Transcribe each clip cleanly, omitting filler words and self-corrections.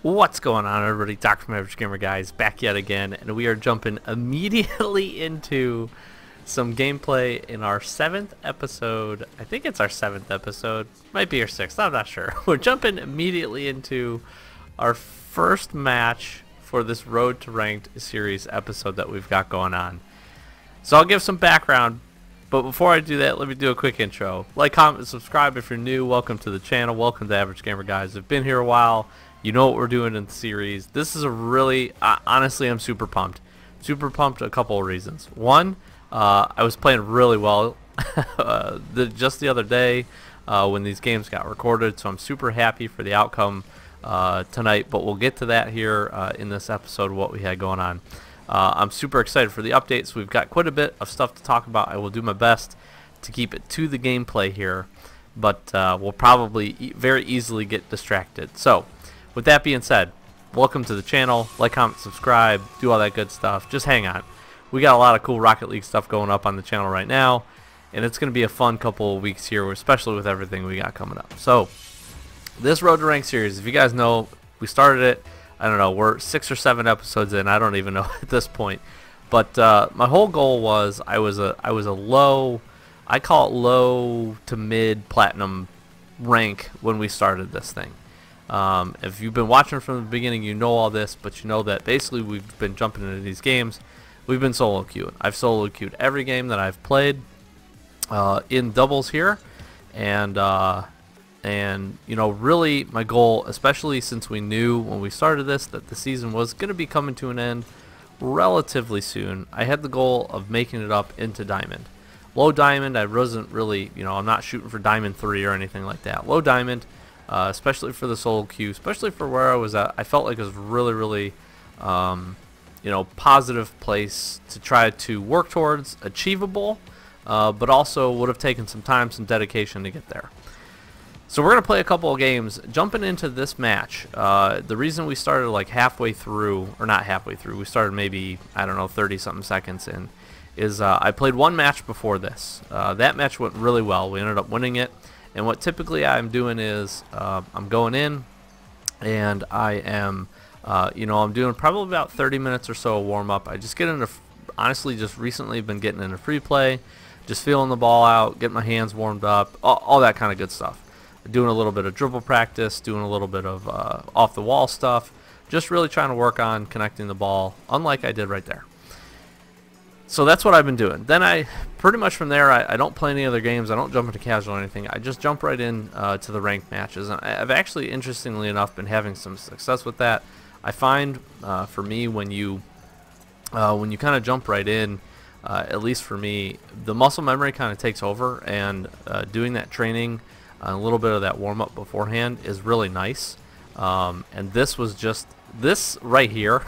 What's going on, everybody? Dr. from Average Gamer Guys back yet again, and we are jumping immediately into some gameplay in our 7th episode. I think it's our 7th episode. Might be our 6th, I'm not sure. We're jumping immediately into our first match for this Road to Ranked series episode that we've got going on. So I'll give some background, but before I do that, let me do a quick intro. Like, comment, and subscribe if you're new. Welcome to the channel. Welcome to Average Gamer Guys. I've been here a while. You know what we're doing in the series. This is a really, honestly, I'm super pumped. Super pumped a couple of reasons. One, I was playing really well just the other day when these games got recorded, so I'm super happy for the outcome tonight, but we'll get to that here in this episode, what we had going on. I'm super excited for the updates. We've got quite a bit of stuff to talk about. I will do my best to keep it to the gameplay here, but we'll probably very easily get distracted. So, with that being said, welcome to the channel. Like, comment, subscribe, do all that good stuff. Just hang on. We got a lot of cool Rocket League stuff going up on the channel right now, and it's going to be a fun couple of weeks here, especially with everything we got coming up. So, this Road to Rank series, if you guys know, we started it, I don't know, we're 6 or 7 episodes in, I don't even know at this point. But my whole goal was, I was a low, I call it low to mid platinum rank when we started this thing. If you've been watching from the beginning, you know all this, but you know that basically we've been jumping into these games. We've been solo queuing. I've solo queued every game that I've played in doubles here, and you know, really my goal, especially since we knew when we started this that the season was going to be coming to an end relatively soon, I had the goal of making it up into Diamond. Low Diamond, I wasn't really, you know, I'm not shooting for Diamond 3 or anything like that. Low Diamond. Especially for the solo queue, especially for where I was at, I felt like it was really, you know, positive place to try to work towards, achievable, but also would have taken some time, some dedication to get there. So we're gonna play a couple of games. Jumping into this match, the reason we started like halfway through, or not halfway through, we started maybe, I don't know, 30-something seconds in, is I played one match before this. That match went really well. We ended up winning it. And what typically I'm doing is I'm going in and I am, you know, I'm doing probably about 30 minutes or so of warm-up. I just get into, honestly, just recently been getting into free play, just feeling the ball out, getting my hands warmed up, all that kind of good stuff. Doing a little bit of dribble practice, doing a little bit of off-the-wall stuff, just really trying to work on connecting the ball, unlike I did right there. So that's what I've been doing. Then I, pretty much from there, I don't play any other games. I don't jump into casual or anything. I just jump right in to the ranked matches. And I've actually, interestingly enough, been having some success with that. I find, for me, when you kind of jump right in, at least for me, the muscle memory kind of takes over, and doing that training, a little bit of that warm-up beforehand is really nice. And this was just, this right here.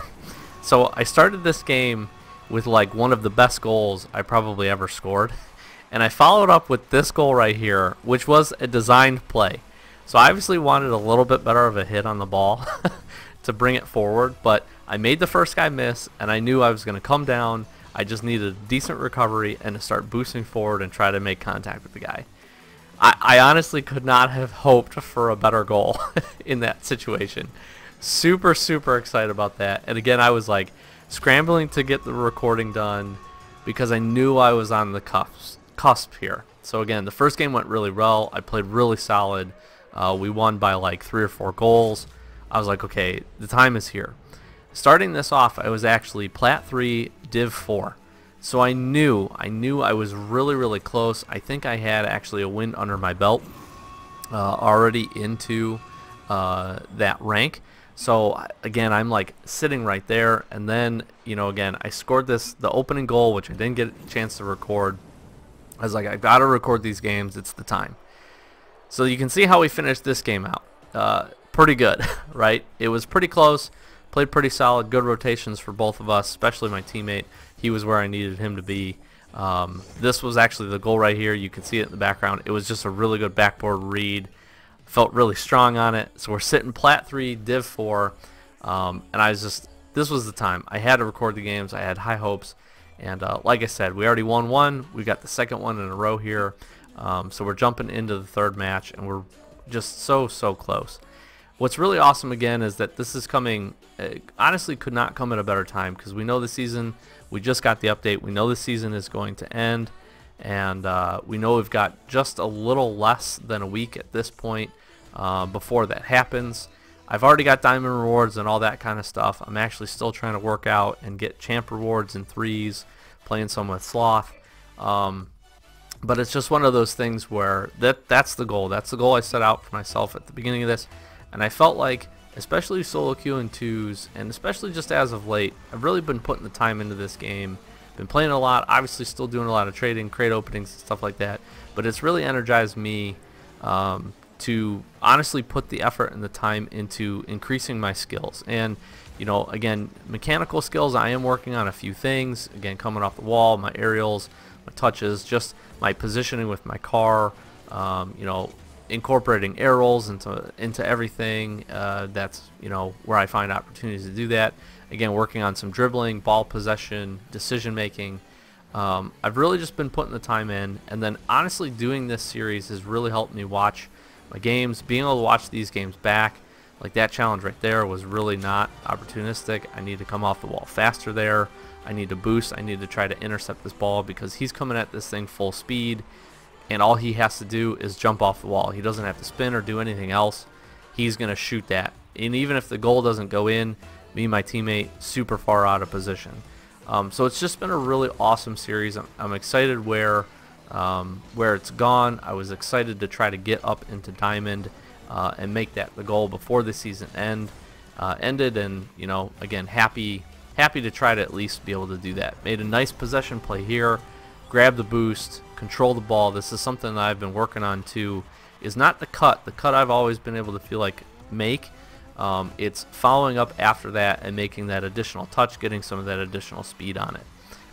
So I started this game with like one of the best goals I probably ever scored, and I followed up with this goal right here, which was a designed play. So I obviously wanted a little bit better of a hit on the ball to bring it forward, but I made the first guy miss, and I knew I was going to come down. I just needed a decent recovery and to start boosting forward and try to make contact with the guy. I honestly could not have hoped for a better goal in that situation. Super excited about that. And again, I was like scrambling to get the recording done because I knew I was on the cusp here. So again, the first game went really well. I played really solid. We won by like 3 or 4 goals. I was like, okay, the time is here. Starting this off, I was actually Plat 3, Div 4. So I knew I was really close. I think I had actually a win under my belt already into that rank. So again, I'm like sitting right there, and then, you know, again, I scored the opening goal, which I didn't get a chance to record. I was like, I gotta record these games, it's the time. So you can see how we finished this game out. Pretty good, right? It was pretty close, played pretty solid, good rotations for both of us, especially my teammate. He was where I needed him to be. This was actually the goal right here. You can see it in the background. It was just a really good backboard read. Felt really strong on it. So we're sitting Plat 3, Div 4, and I was just, this was the time. I had to record the games. I had high hopes, and like I said, we already won one. We got the second one in a row here. So we're jumping into the third match, and we're just so close. what's really awesome again is that this is coming, honestly could not come at a better time, because we know the season, we just got the update, we know the season is going to end, and we know we've got just a little less than a week at this point before that happens. I've already got diamond rewards and all that kind of stuff. I'm actually still trying to work out and get champ rewards and 3s, playing some with Sloth. But it's just one of those things where that's the goal. That's the goal I set out for myself at the beginning of this. And I felt like, especially solo queue and 2s, and especially just as of late, I've really been putting the time into this game. Been playing a lot, obviously still doing a lot of trading, crate openings and stuff like that. But it's really energized me to honestly put the effort and the time into increasing my skills. And you know, again, mechanical skills, I am working on a few things. Again, coming off the wall, my aerials, my touches, just my positioning with my car, you know, incorporating air rolls into everything. That's, you know, where I find opportunities to do that. Again, working on some dribbling, ball possession, decision making. I've really just been putting the time in, and then honestly doing this series has really helped me watch my games, being able to watch these games back. Like that challenge right there was really not opportunistic. I need to come off the wall faster there. I need to boost. I need to try to intercept this ball, because he's coming at this thing full speed, and all he has to do is jump off the wall. He doesn't have to spin or do anything else. He's going to shoot that. And even if the goal doesn't go in, me and my teammate super far out of position. So it's just been a really awesome series. I'm excited where it's gone. I was excited to try to get up into Diamond and make that the goal before the season ended. And you know, again, happy to try to at least be able to do that. Made a nice possession play here, grab the boost, control the ball. This is something that I've been working on too. Is not the cut. The cut I've always been able to feel like make. It's following up after that and making that additional touch, getting some of that additional speed on it.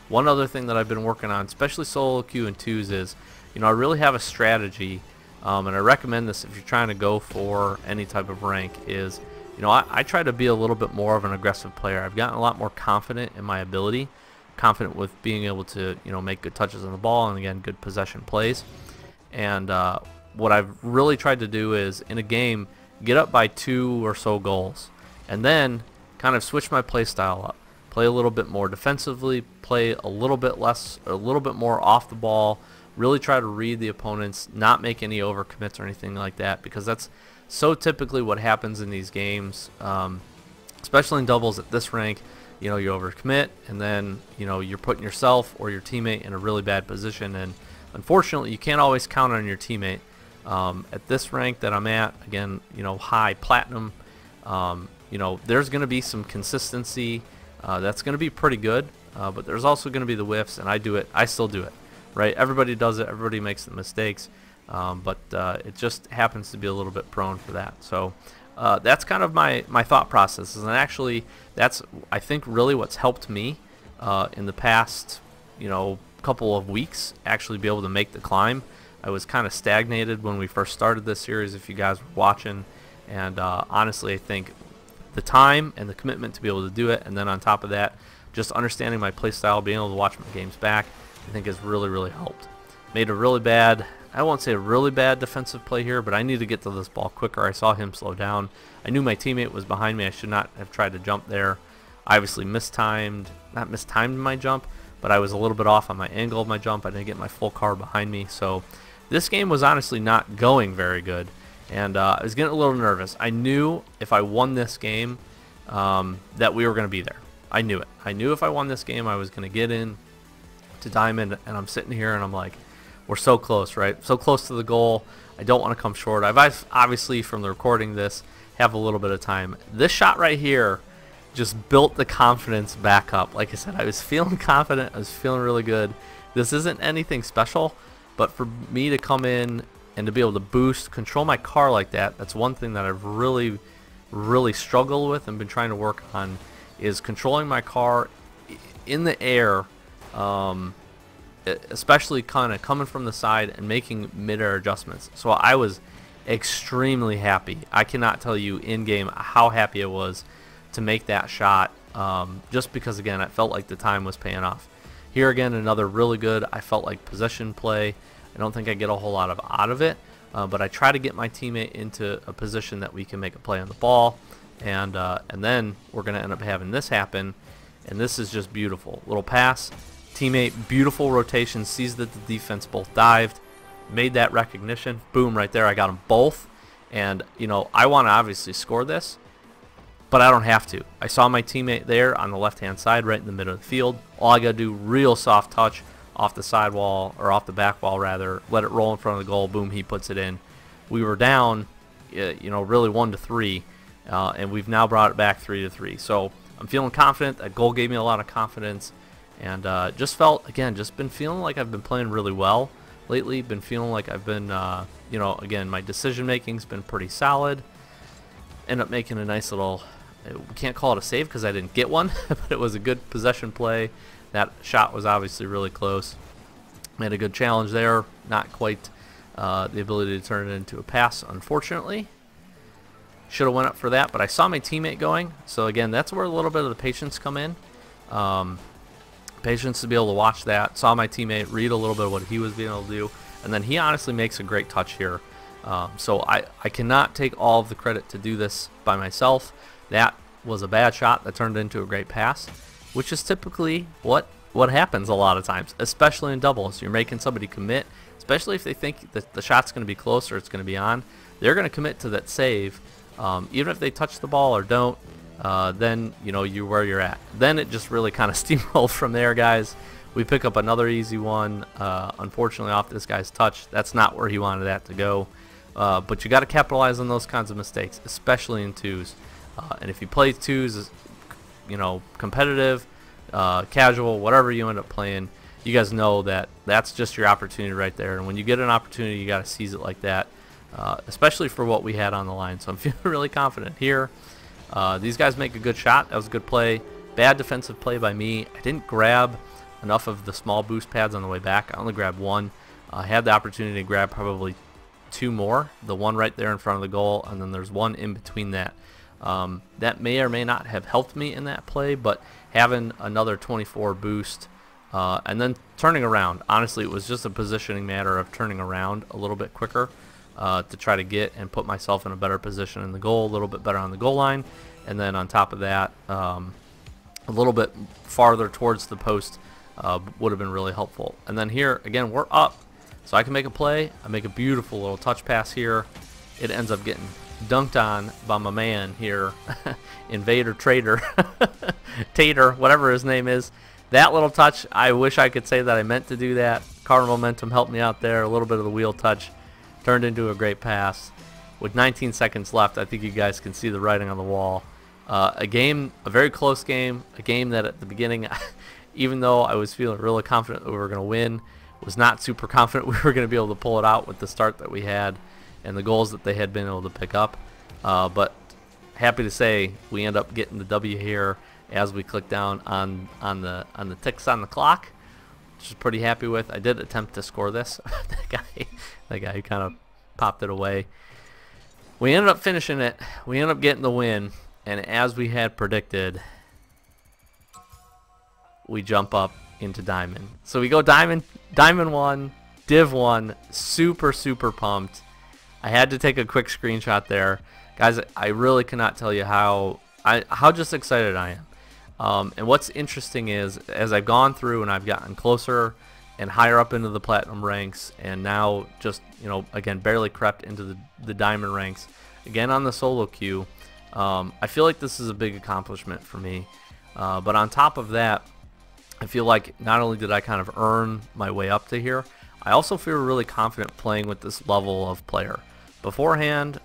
One other thing that I've been working on, especially solo queue and 2s, is, you know, I really have a strategy, and I recommend this if you're trying to go for any type of rank, is, you know, I try to be a little bit more of an aggressive player. I've gotten a lot more confident in my ability, confident with being able to, you know, make good touches on the ball and, again, good possession plays. And what I've really tried to do is, in a game, get up by 2 or so goals, and then kind of switch my play style up. Play a little bit more defensively, play a little bit less, a little bit more off the ball, really try to read the opponents, not make any overcommits or anything like that, because that's so typically what happens in these games, especially in doubles at this rank. You know, you overcommit, and then, you know, you're putting yourself or your teammate in a really bad position, and unfortunately you can't always count on your teammate. At this rank that I'm at, again, you know, high platinum, you know, there's going to be some consistency. That's going to be pretty good, but there's also going to be the whiffs, and I still do it, right? Everybody does it, everybody makes the mistakes, but it just happens to be a little bit prone for that. So that's kind of my thought process, and actually that's, I think, really what's helped me in the past, you know, couple of weeks actually be able to make the climb. I was kind of stagnated when we first started this series, if you guys were watching, and honestly I think the time and the commitment to be able to do it, and then on top of that, just understanding my play style, being able to watch my games back, I think has really helped. Made a really bad, I won't say a really bad defensive play here, but I need to get to this ball quicker. I saw him slow down. I knew my teammate was behind me. I should not have tried to jump there. I obviously not mistimed my jump, but I was a little bit off on my angle of my jump. I didn't get my full car behind me, so this game was honestly not going very good, and I was getting a little nervous. I knew if I won this game that we were going to be there. I knew it. I knew if I won this game I was going to get in to Diamond, and I'm sitting here and I'm like, we're so close, right? So close to the goal. I don't want to come short. I've obviously, from the recording this, have a little bit of time. This shot right here just built the confidence back up. Like I said, I was feeling confident. I was feeling really good. This isn't anything special, but for me to come in and to be able to boost, control my car like that, that's one thing that I've really struggled with and been trying to work on, is controlling my car in the air, especially kind of coming from the side and making mid-air adjustments. So I was extremely happy. I cannot tell you in-game how happy I was to make that shot, just because, again, I felt like the time was paying off. Here again, another really good, I felt like, possession play. I don't think I get a whole lot out of it, but I try to get my teammate into a position that we can make a play on the ball, and then we're going to end up having this happen, and this is just beautiful. Little pass, teammate, beautiful rotation, sees that the defense both dived, made that recognition, boom, right there, I got them both, and you know, I want to obviously score this, but I don't have to. I saw my teammate there on the left-hand side, right in the middle of the field. All I got to do, real soft touch off the side wall, or off the back wall rather, let it roll in front of the goal, boom, he puts it in. We were down, you know, really 1-3, and we've now brought it back 3-3. So I'm feeling confident. That goal gave me a lot of confidence, and just felt, again, just been feeling like I've been playing really well lately. Been feeling like I've been, you know, again, my decision making's been pretty solid. End up making a nice little, we can't call it a save because I didn't get one, but it was a good possession play. That shot was obviously really close. Made a good challenge there. Not quite the ability to turn it into a pass, unfortunately. Should have went up for that, but I saw my teammate going. So again, that's where a little bit of the patience come in. Patience to be able to watch that. Saw my teammate, read a little bit of what he was being able to do, and then he honestly makes a great touch here. So I cannot take all of the credit to do this by myself. That was a bad shot that turned into a great pass, which is typically what happens a lot of times, especially in doubles. You're making somebody commit, especially if they think that the shot's going to be close or it's going to be on. They're going to commit to that save, even if they touch the ball or don't. Then you know you're where you're at. Then it just really kind of steamrolled from there, guys. We pick up another easy one, unfortunately off this guy's touch. That's not where he wanted that to go. But you got to capitalize on those kinds of mistakes, especially in twos. And if you play twos, you know, competitive, casual, whatever you end up playing, you guys know that that's just your opportunity right there. And when you get an opportunity, you got to seize it like that, especially for what we had on the line. So I'm feeling really confident here. These guys make a good shot. That was a good play. Bad defensive play by me. I didn't grab enough of the small boost pads on the way back. I only grabbed one. I had the opportunity to grab probably two more. The one right there in front of the goal, and then there's one in between that. That may or may not have helped me in that play, but having another 24 boost and then turning around, honestly it was just a positioning matter of turning around a little bit quicker to try to get and put myself in a better position in the goal, a little bit better on the goal line, and then on top of that a little bit farther towards the post would have been really helpful. And then here again, we're up, so I can make a play. I make a beautiful little touch pass here. It ends up getting dunked on by my man here, Invader Trader, Tater, whatever his name is. That little touch, I wish I could say that I meant to do that. Car Momentum helped me out there. A little bit of the wheel touch turned into a great pass. With 19 seconds left, I think you guys can see the writing on the wall. A very close game, a game that at the beginning, even though I was feeling really confident that we were going to win, was not super confident we were going to be able to pull it out with the start that we had and the goals that they had been able to pick up. But happy to say we end up getting the W here as we click down on the ticks on the clock, which is pretty happy with. I did attempt to score this. that guy kind of popped it away. We ended up finishing it. We ended up getting the win, and as we had predicted, we jump up into Diamond. So we go Diamond 1, Div 1, super pumped. I had to take a quick screenshot there. Guys, I really cannot tell you how just excited I am. And what's interesting is, as I've gone through and I've gotten closer and higher up into the Platinum ranks, and now just, you know, again, barely crept into the Diamond ranks, again on the solo queue, I feel like this is a big accomplishment for me. But on top of that, I feel like not only did I kind of earn my way up to here, I also feel really confident playing with this level of player. Beforehand,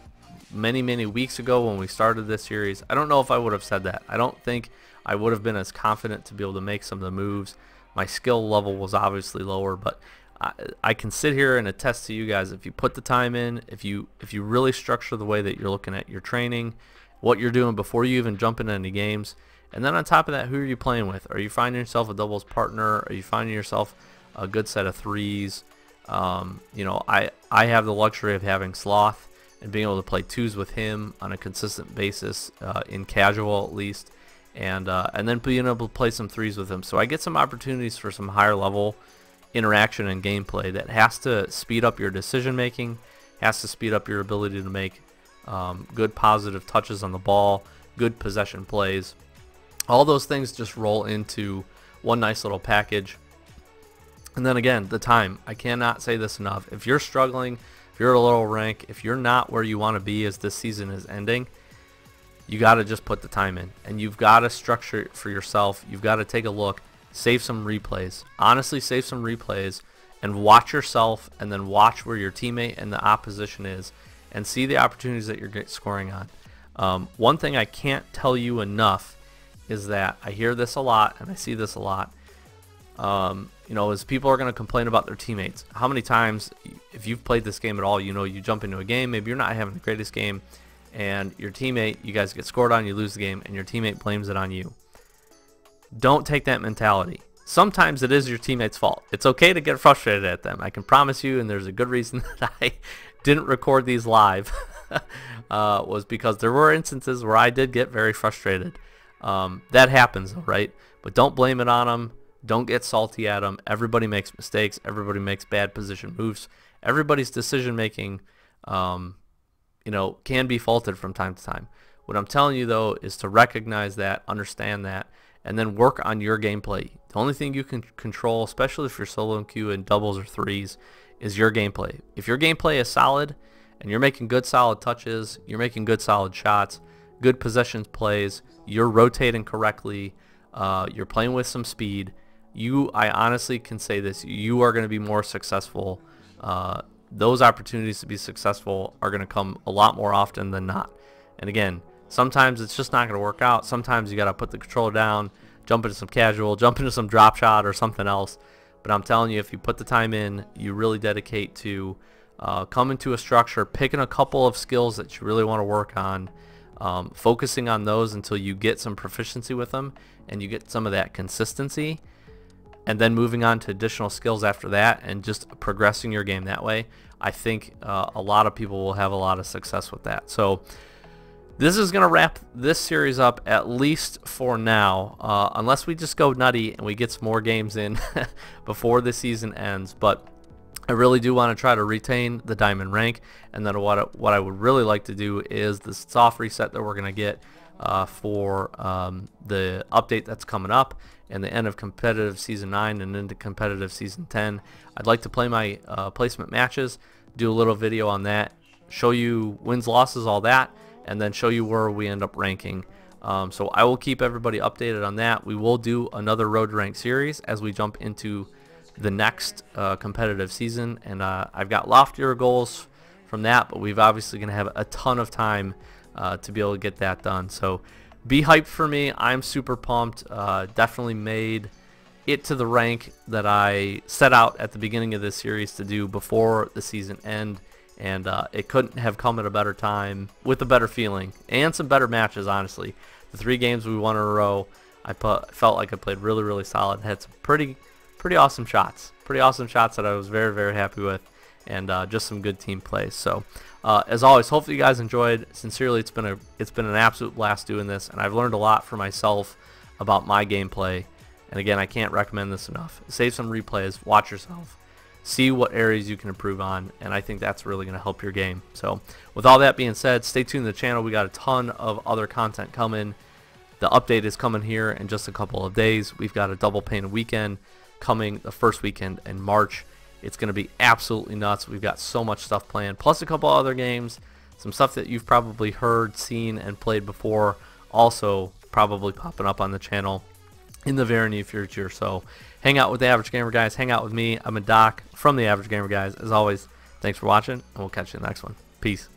many weeks ago when we started this series, I don't know if I would have said that. I don't think I would have been as confident to be able to make some of the moves. My skill level was obviously lower, but I can sit here and attest to you guys, if you put the time in, if you really structure the way that you're looking at your training, what you're doing before you even jump into any games, and then on top of that, who are you playing with? Are you finding yourself a doubles partner? Are you finding yourself a good set of threes? You know, I have the luxury of having Sloth and being able to play twos with him on a consistent basis, in casual at least, and then being able to play some threes with him. So I get some opportunities for some higher level interaction and gameplay that has to speed up your decision making, has to speed up your ability to make good positive touches on the ball, good possession plays. All those things just roll into one nice little package. And then again, the time. I cannot say this enough. If you're struggling, if you're a low rank, if you're not where you want to be as this season is ending, you got to just put the time in. And you've got to structure it for yourself. You've got to take a look, save some replays. Honestly, save some replays and watch yourself, and then watch where your teammate and the opposition is and see the opportunities that you're scoring on. One thing I can't tell you enough is that I hear this a lot and I see this a lot. Is people are going to complain about their teammates. How many times, if you've played this game at all, you jump into a game, maybe you're not having the greatest game, and your teammate, you guys get scored on, you lose the game, and your teammate blames it on you. Don't take that mentality. Sometimes it is your teammate's fault. It's okay to get frustrated at them. I can promise you, and there's a good reason that I didn't record these live, was because there were instances where I did get very frustrated. That happens, right? But don't blame it on them. Don't get salty at them. Everybody makes mistakes. Everybody makes bad position moves. Everybody's decision making, can be faulted from time to time. What I'm telling you though is to recognize that, understand that, and then work on your gameplay. The only thing you can control, especially if you're solo and queue in doubles or threes, is your gameplay. If your gameplay is solid and you're making good solid touches, you're making good solid shots, good possessions plays, you're rotating correctly, you're playing with some speed, I honestly can say this, you are going to be more successful. Those opportunities to be successful are going to come a lot more often than not. And again, sometimes it's just not going to work out. Sometimes you got to put the controller down, jump into some casual, jump into some drop shot or something else. But I'm telling you, if you put the time in, you really dedicate to coming to a structure, picking a couple of skills that you really want to work on, focusing on those until you get some proficiency with them and you get some of that consistency, and then moving on to additional skills after that and just progressing your game that way, I think a lot of people will have a lot of success with that. So this is going to wrap this series up, at least for now, unless we just go nutty and we get some more games in before the season ends. But I really do want to try to retain the diamond rank, and then what I would really like to do is the soft reset that we're going to get for the update that's coming up and the end of competitive season 9 and into competitive season 10. I'd like to play my placement matches, do a little video on that, show you wins, losses, all that, and then show you where we end up ranking. So I will keep everybody updated on that. We will do another Road to Rank series as we jump into the next competitive season, and I've got loftier goals from that, but we've obviously going to have a ton of time to be able to get that done. So be hyped for me. I'm super pumped. Definitely made it to the rank that I set out at the beginning of this series to do before the season end, and it couldn't have come at a better time with a better feeling and some better matches. Honestly, the 3 games we won in a row, I felt like I played really, really solid. Had some pretty awesome shots, that I was very, very happy with, and just some good team plays. So as always, hopefully you guys enjoyed. Sincerely, it's been an absolute blast doing this, and I've learned a lot for myself about my gameplay. And again, I can't recommend this enough. Save some replays, watch yourself, see what areas you can improve on, and I think that's really going to help your game. So with all that being said, stay tuned to the channel. We got a ton of other content coming. The update is coming here in just a couple of days. We've got a double painted weekend coming the first weekend in March. It's going to be absolutely nuts. We've got so much stuff planned, plus a couple other games, some stuff that you've probably heard, seen, and played before, also probably popping up on the channel in the very near future. So hang out with the Average Gamer Guys, hang out with me. I'm a Doc from the Average Gamer Guys. As always, thanks for watching, and we'll catch you in the next one. Peace.